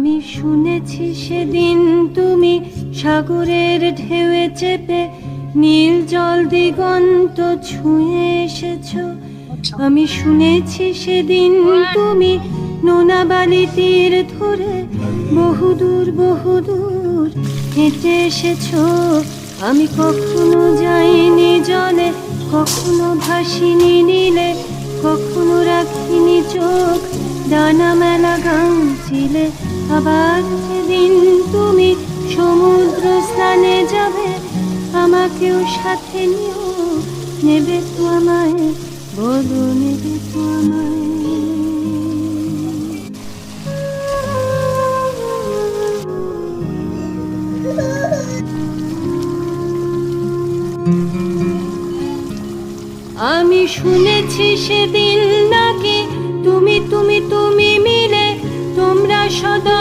আমি শুনেছি সেদিন তুমি সাগরের ঢেউয়ে চেপে নীল জল দিগন্ত ছুঁয়ে এসেছো। আমি শুনেছি সেদিন তুমি নোনা বালি তীর ধরে বহুদূর বহুদূর হেঁটে এসেছো। আমি কখনো যাইনি জলে, কখনো ভাসিনি নীলে, কখনো রাখিনি চোখ ডানা মেলা গান ছিলে। আবার যেদিন তুমি সমুদ্র স্নানে যাবে, আমাকেও সাথে নিও, নেবে তো আমায়, বলো নেবে তো আমায়। আমি শুনেছি সেদিন নাকি তুমি মিলে তোমরা সদা